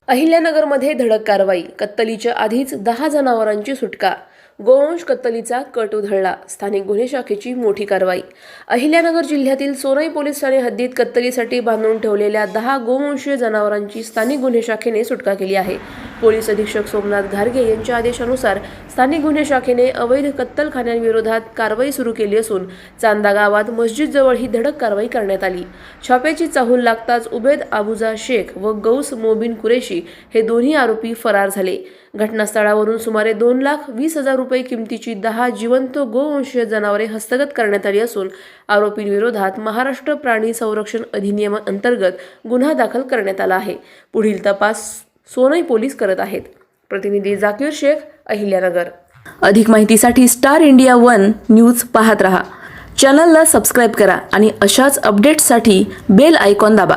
अहिल्यानगरमध्ये धडक कारवाई, कत्तलीच्या आधीच 10 जनावरांची सुटका. गोवंश कत्तलीचा कट उधळला, स्थानिक गुन्हे शाखेची मोठी कारवाई. अहिल्यानगर जिल्ह्यातील सोनई पोलीस ठाणे हद्दीत कत्तलीसाठी बांधून ठेवलेल्या 10 गोवंशीय जनावरांची स्थानिक गुन्हे शाखेने सुटका केली आहे. पोलीस अधीक्षक सोमनाथ घारगे यांच्या आदेशानुसार स्थानिक गुन्हे शाखेने अवैध कत्तलखान्यांविरोधात कारवाई सुरू केली असून चांदा गावात मस्जिदजवळ ही धडक कारवाई करण्यात आली. छाप्याची चाहूल लागताच उबेद अबुजा शेख व गौस मोबिन कुरेशी हे दोन्ही आरोपी फरार झाले. घटनास्थळावरून सुमारे 2,20,000 रुपये किमतीची 10 जिवंत गोवंशीय जनावरे हस्तगत करण्यात आली असून आरोपींविरोधात महाराष्ट्र प्राणी संरक्षण अधिनियम अंतर्गत गुन्हा दाखल करण्यात आला आहे. पुढील तपास सोनई पोलीस करत आहेत. प्रतिनिधी जाकीर शेख, अहिल्यानगर. अधिक माहितीसाठी स्टार इंडिया 1 न्यूज पाहत रहा. चॅनलला सबस्क्राईब करा आणि अशाच अपडेट्ससाठी बेल आयकॉन दाबा.